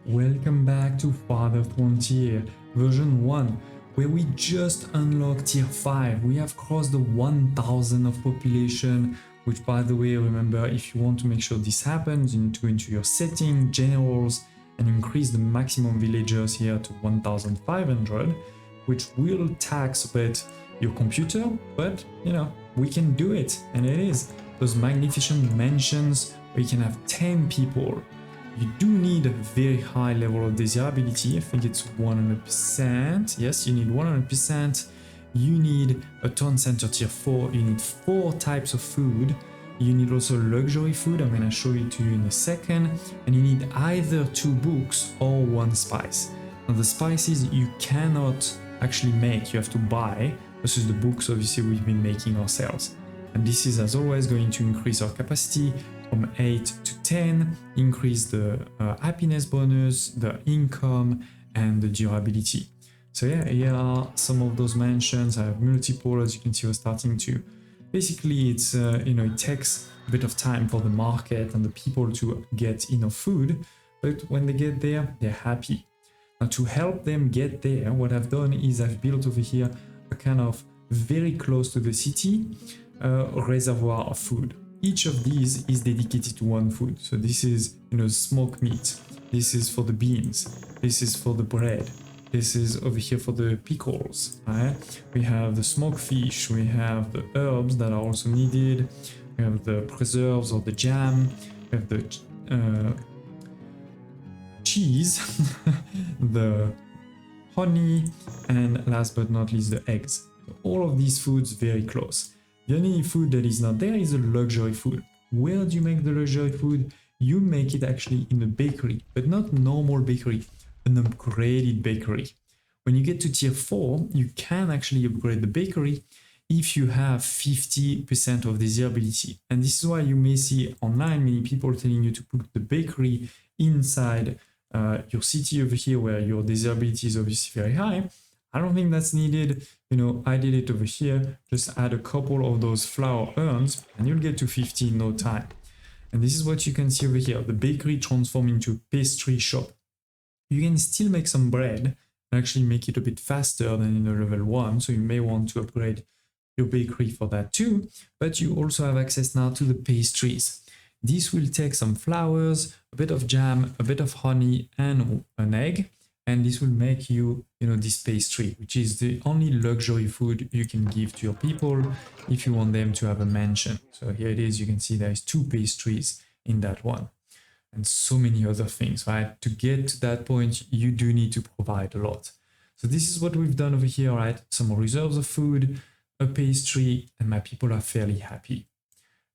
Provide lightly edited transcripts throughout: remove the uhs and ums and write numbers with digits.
Welcome back to Farthest Frontier, version 1, where we just unlocked tier 5. We have crossed the 1000 of population, which, by the way, remember, if you want to make sure this happens, you need to go into your setting, generals, and increase the maximum villagers here to 1500, which will tax a bit your computer, but you know, we can do it, and it is. Those magnificent mansions where you can have 10 people. You do need a very high level of desirability. I think it's 100%. Yes, you need 100%. You need a town center tier 4. You need 4 types of food. You need also luxury food. I'm gonna show it to you in a second. And you need either 2 books or 1 spice. Now the spices you cannot actually make, you have to buy, versus the books obviously we've been making ourselves. And this is as always going to increase our capacity from 8 to 10, increase the happiness bonus, the income, and the durability. So yeah, here are some of those mansions. I have multiple, as you can see, we're starting to. Basically, it's it takes a bit of time for the market and the people to get enough food, but when they get there, they're happy. Now, to help them get there, what I've done is I've built over here a kind of very close to the city reservoir of food. Each of these is dedicated to one food. So this is, smoked meat. This is for the beans. This is for the bread. This is over here for the pickles. Right? We have the smoked fish. We have the herbs that are also needed. We have the preserves or the jam. We have the cheese, the honey, and last but not least, the eggs. So all of these foods very close. The only food that is not there is a luxury food. Where do you make the luxury food? You make it actually in a bakery, but not normal bakery, an upgraded bakery. When you get to tier 4, you can actually upgrade the bakery if you have 50% of desirability. And this is why you may see online many people telling you to put the bakery inside your city over here where your desirability is obviously very high. I don't think that's needed. I did it over here. Just add a couple of those flour urns and you'll get to 50 in no time. And this is what you can see over here. The bakery transformed into a pastry shop. You can still make some bread and actually make it a bit faster than in a level 1. So you may want to upgrade your bakery for that too. But you also have access now to the pastries. This will take some flours, a bit of jam, a bit of honey, and an egg. And this will make you, this pastry, which is the only luxury food you can give to your people if you want them to have a mansion. So here it is. You can see there's 2 pastries in that one. And so many other things, right? To get to that point, you do need to provide a lot. So this is what we've done over here, right? Some reserves of food, a pastry, and my people are fairly happy.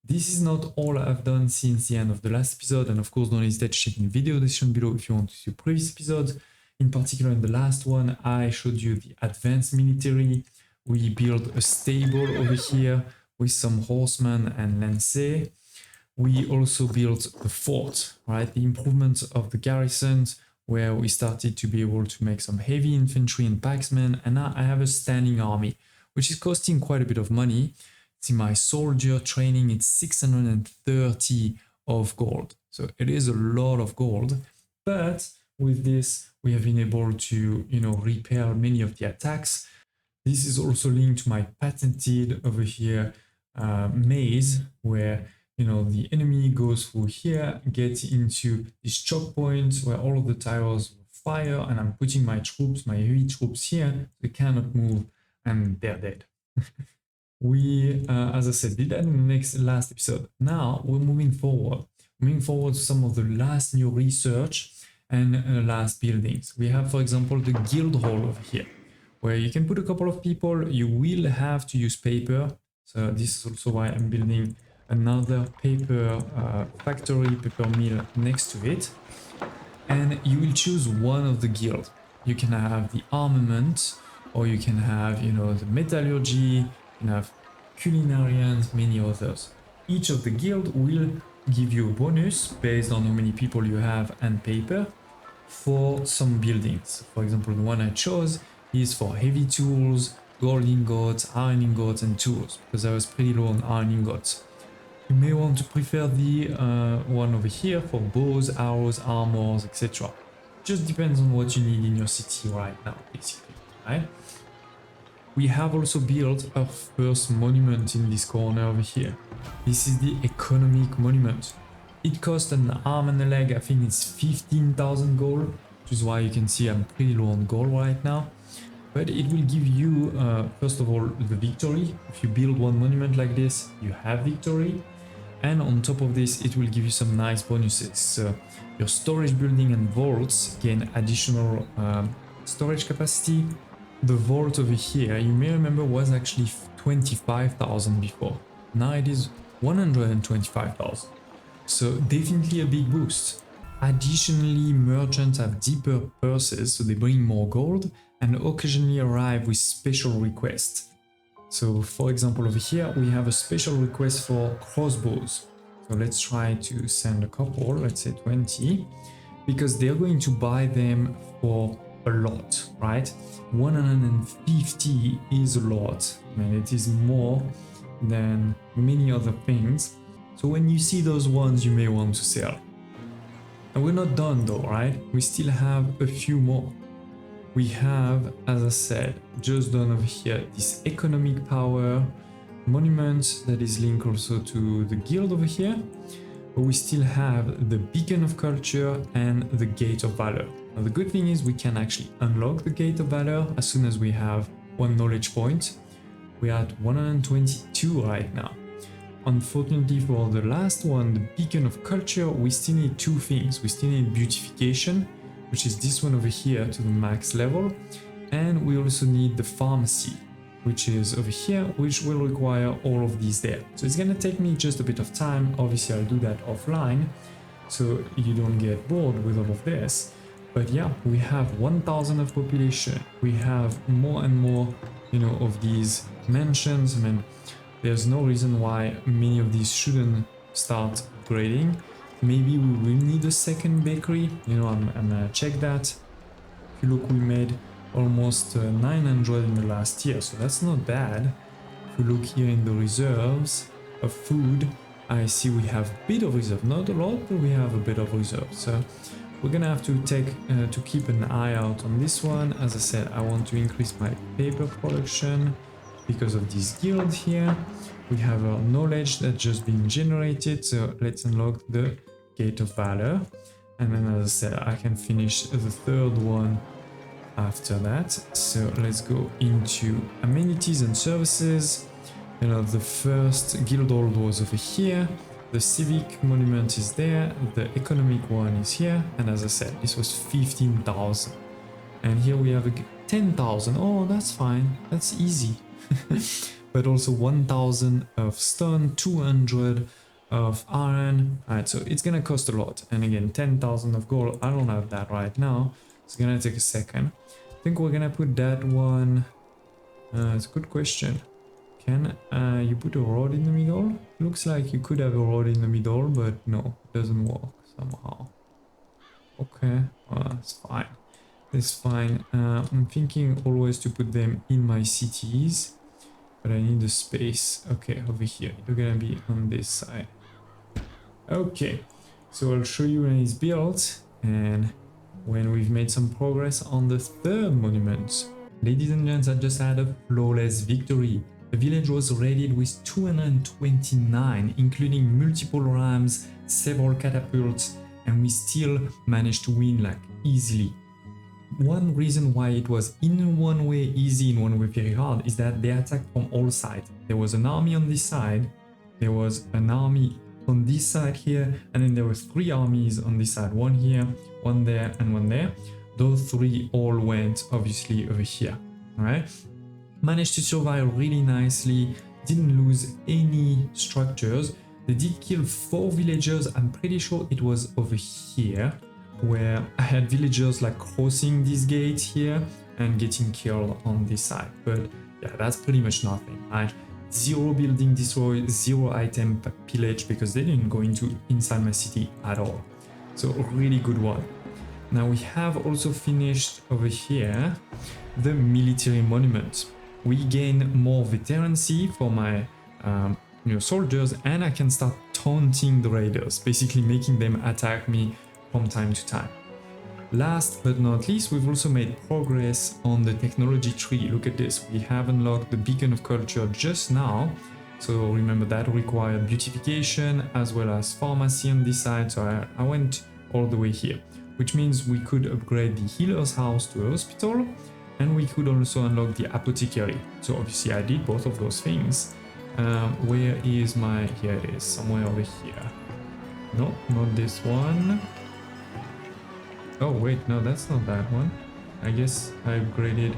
This is not all I've done since the end of the last episode. And of course, don't hesitate to check in the video description below if you want to see previous episodes. In particular, in the last one, I showed you the advanced military. We built a stable over here with some horsemen and lancers. We also built the fort, right? The improvements of the garrisons, where we started to be able to make some heavy infantry and packsmen. And now I have a standing army, which is costing quite a bit of money. See, my soldier training, it's 630 of gold. So it is a lot of gold, but with this, we have been able to, repair many of the attacks. This is also linked to my patented over here maze, where, the enemy goes through here, gets into this choke point where all of the towers fire, and I'm putting my troops, my heavy troops here. They cannot move, and they're dead. We, as I said, did that in the last episode. Now we're moving forward to some of the last new research and last buildings. We have, for example, the guild hall over here, where you can put a couple of people. You will have to use paper. So this is also why I'm building another paper factory, paper mill next to it. And you will choose one of the guild. You can have the armament, or you can have, the metallurgy, you can have culinarians, many others. Each of the guild will give you a bonus based on how many people you have and paper for some buildings. For example, the one I chose is for heavy tools, gold ingots, iron ingots, and tools, because I was pretty low on iron ingots. You may want to prefer the one over here for bows, arrows, armors, etc. just depends on what you need in your city right now, basically, right? We have also built our first monument in this corner over here. This is the economic monument. It cost an arm and a leg, I think it's 15,000 gold, which is why you can see I'm pretty low on gold right now. But it will give you, first of all, the victory. If you build one monument like this, you have victory. And on top of this, it will give you some nice bonuses. So your storage building and vaults gain additional storage capacity. The vault over here, you may remember, was actually 25,000 before. Now it is 125,000. So definitely a big boost. Additionally, merchants have deeper purses, so they bring more gold and occasionally arrive with special requests. So for example, over here, we have a special request for crossbows. So let's try to send a couple, let's say 20, because they're going to buy them for a lot, right? 150 is a lot, and it is more than many other things. So when you see those ones, you may want to sell. And we're not done though, right? We still have a few more. We have, as I said, just done over here, this economic power monument that is linked also to the guild over here. But we still have the beacon of culture and the gate of valor. Now the good thing is we can actually unlock the gate of valor as soon as we have one knowledge point. We are at 122 right now. Unfortunately for the last one, the beacon of culture, we still need two things. We still need beautification, which is this one over here to the max level. And we also need the pharmacy, which is over here, which will require all of these there. So it's gonna take me just a bit of time. Obviously I'll do that offline, so you don't get bored with all of this. But yeah, we have 1,000 of population. We have more and more, you know, of these mansions. I mean, there's no reason why many of these shouldn't start upgrading. Maybe we will need a second bakery. You know, I'm gonna check that. If you look, we made almost 900 in the last year, so that's not bad. If you look here in the reserves of food, I see we have a bit of reserve, not a lot, but we have a bit of reserve. So we're gonna have to keep an eye out on this one. As I said, I want to increase my paper production because of this guild here. We have our knowledge that's just been generated, so let's unlock the gate of valor. And then, as I said, I can finish the third one after that. So let's go into amenities and services. You know, the first guild hall was over here. The civic monument is there. The economic one is here. And as I said, this was 15,000. And here we have a 10,000. Oh, that's fine. That's easy. But also 1,000 of stone, 200 of iron. Alright, so it's gonna cost a lot. And again, 10,000 of gold. I don't have that right now. It's gonna take a second. I think we're gonna put that one. It's a good question. Can you put a road in the middle? Looks like you could have a road in the middle, but no, it doesn't work somehow. Okay, well, that's fine. It's fine. I'm thinking always to put them in my cities, but I need a space. Okay, over here. You're gonna be on this side. Okay, so I'll show you when it's built and when we've made some progress on the third monument. Ladies and gents, I just had a flawless victory. The village was raided with 229, including multiple rams, several catapults, and we still managed to win like easily. One reason why it was in one way easy, in one way very hard, is that they attacked from all sides. There was an army on this side, there was an army on this side here, and then there were 3 armies on this side, one here, one there, and one there. Those 3 all went obviously over here. All right, managed to survive really nicely, didn't lose any structures. They did kill 4 villagers. I'm pretty sure it was over here where I had villagers like crossing this gate here and getting killed on this side. But yeah, that's pretty much nothing, right? 0 building destroyed, 0 item pillage because they didn't go inside my city at all. So a really good one. Now we have also finished over here the military monument. We gain more veterancy for my soldiers, and I can start taunting the raiders, basically making them attack me from time to time. Last but not least, we've also made progress on the technology tree. Look at this, we have unlocked the beacon of culture just now. So remember that required beautification as well as pharmacy on this side. So I went all the way here, which means we could upgrade the healer's house to a hospital, and we could also unlock the apothecary. So obviously I did both of those things. Where is my, here it is, somewhere over here. No, not this one. Oh wait, no, that's not that one. I guess I upgraded.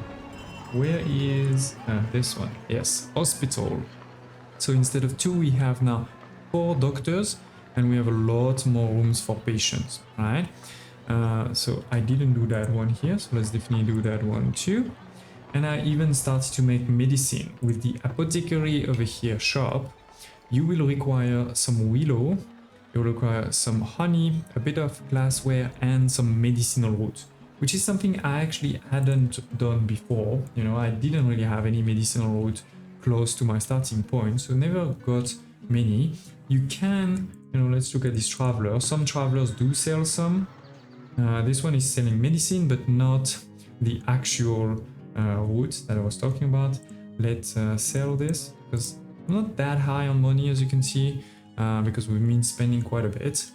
Where is this one? Yes, hospital. So instead of 2, we have now 4 doctors, and we have a lot more rooms for patients, right? So I didn't do that one here, so let's definitely do that one too. And I even started to make medicine with the apothecary over here shop. You will require some willow. You'll require some honey, a bit of glassware, and some medicinal root, which is something I actually hadn't done before. You know, I didn't really have any medicinal root close to my starting point, so never got many. You can, you know, let's look at this traveler. Some travelers do sell some. This one is selling medicine, but not the actual root that I was talking about. Let's sell this, because I'm not that high on money, as you can see. Because we've been spending quite a bit.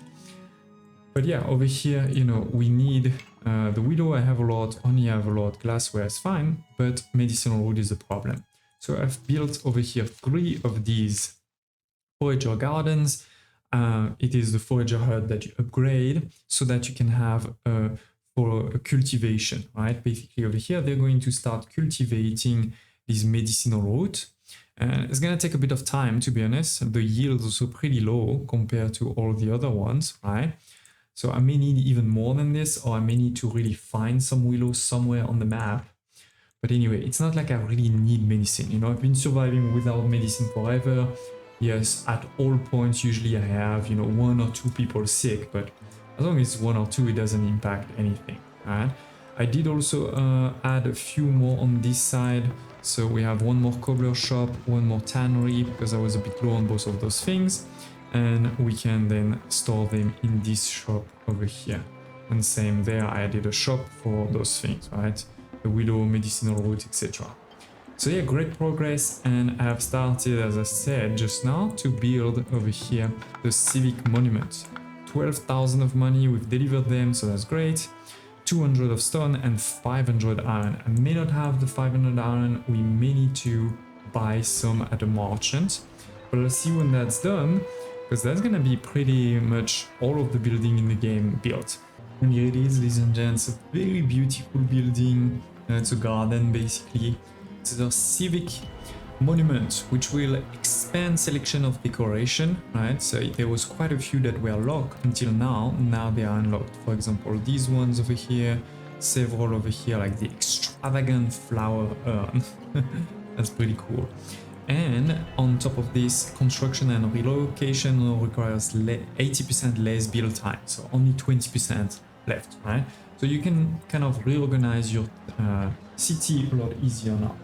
But yeah, over here, you know, we need the willow. I have a lot, honey I have a lot, glassware is fine, but medicinal wood is a problem. So I've built over here 3 of these forager gardens. It is the forager hut that you upgrade so that you can have for a cultivation, right? Basically over here, they're going to start cultivating these medicinal root. It's gonna take a bit of time, to be honest. The yield is also pretty low compared to all the other ones, right? So I may need even more than this, or I may need to really find some willow somewhere on the map. But anyway, it's not like I really need medicine. You know, I've been surviving without medicine forever. Yes, at all points, usually I have, you know, 1 or 2 people sick, but as long as it's 1 or 2, it doesn't impact anything, right? I did also add a few more on this side. So we have 1 more cobbler shop, 1 more tannery, because I was a bit low on both of those things. And we can then store them in this shop over here. And same there, I added a shop for those things, right? The willow, medicinal root, etc. So yeah, great progress. And I have started, as I said just now, to build over here the civic monument. 12,000 of money, we've delivered them, so that's great. 200 of stone and 500 iron. I may not have the 500 iron, we may need to buy some at a merchant, but let's see when that's done, because that's gonna be pretty much all of the building in the game built. And here it is, ladies and gents, a very beautiful building. It's a garden basically. It's a civic monument which will expand selection of decoration, right? So there was quite a few that were locked until now. Now they are unlocked. For example, these ones over here, several over here, like the extravagant flower urn. That's pretty cool. And on top of this, construction and relocation requires 80% less build time, so only 20% left, right? So you can kind of reorganize your city a lot easier now.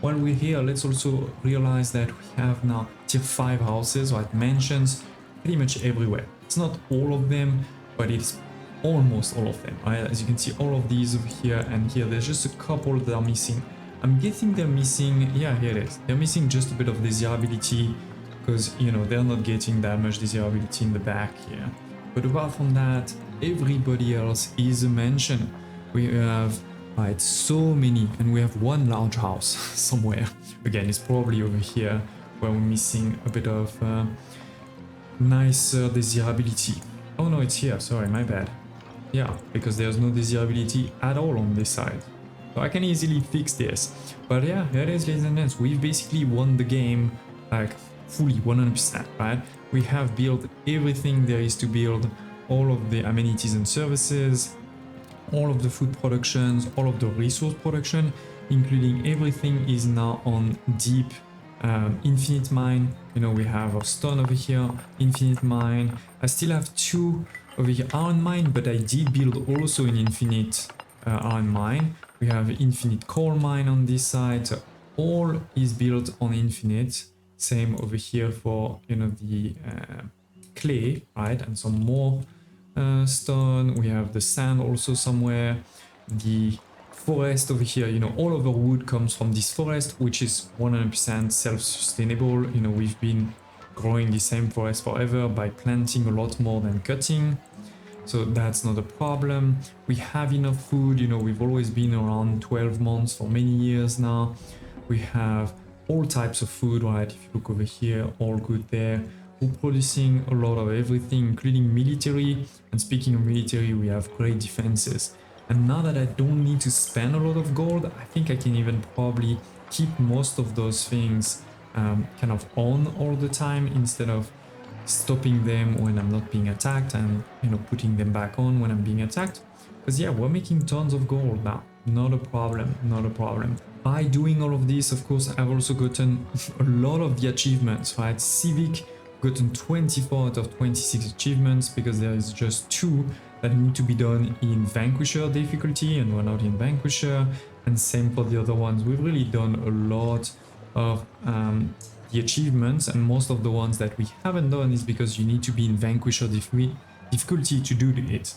While we're here, let's also realize that we have now tier 5 houses, right? Mansions pretty much everywhere. It's not all of them, but it's almost all of them, right? As you can see, all of these over here and here, there's just a couple that are missing. I'm guessing they're missing, yeah, here it is. They're missing just a bit of desirability because, you know, they're not getting that much desirability in the back here. But apart from that, everybody else is a mansion. We have, right, so many, and we have 1 large house somewhere. Again, it's probably over here where we're missing a bit of nicer desirability. Oh no, it's here, sorry, my bad. Yeah, because there's no desirability at all on this side. So I can easily fix this. But yeah, here it is, ladies and gents. We've basically won the game, like, fully, 100%, right? We have built everything there is to build, all of the amenities and services, all of the food productions, all of the resource production, including everything is now on deep infinite mine. You know, we have our stone over here, infinite mine. I still have 2 over here, iron mine, but I did build also an infinite iron mine. We have infinite coal mine on this side. So all is built on infinite. Same over here for, you know, the clay, right? And some more stone, we have the sand also somewhere, the forest over here, you know, all of the wood comes from this forest, which is 100% self-sustainable. You know, we've been growing the same forest forever by planting a lot more than cutting. So that's not a problem. We have enough food, you know, we've always been around 12 months for many years now. We have all types of food, right? If you look over here, all good there. We're producing a lot of everything, including military. And speaking of military, we have great defenses. And now that I don't need to spend a lot of gold, I think I can even probably keep most of those things kind of on all the time instead of stopping them when I'm not being attacked and, you know, putting them back on when I'm being attacked. Because yeah, we're making tons of gold now. Not a problem, not a problem. By doing all of this, of course, I've also gotten a lot of the achievements, right? Civic, gotten 24 out of 26 achievements because there is just 2 that need to be done in Vanquisher difficulty, and we're not in Vanquisher. And same for the other ones. We've really done a lot of the achievements, and most of the ones that we haven't done is because you need to be in Vanquisher difficulty to do it.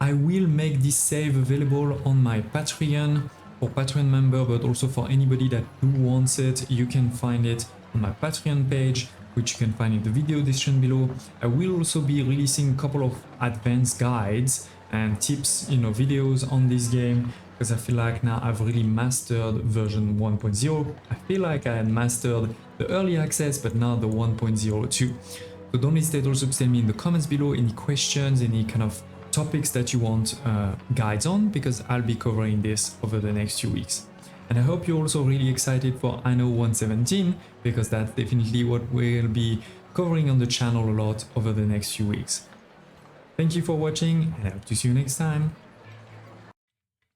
I will make this save available on my Patreon for Patreon member, but also for anybody that wants it. You can find it on my Patreon page, which you can find in the video description below. I will also be releasing a couple of advanced guides and tips, you know, videos on this game, because I feel like now I've really mastered version 1.0. I feel like I had mastered the early access, but now the 1.0 too. So don't hesitate also to tell me in the comments below any questions, any kind of topics that you want guides on, because I'll be covering this over the next few weeks. And I hope you're also really excited for anno 117, because that's definitely what we'll be covering on the channel a lot over the next few weeks. Thank you for watching, and I hope to see you next time.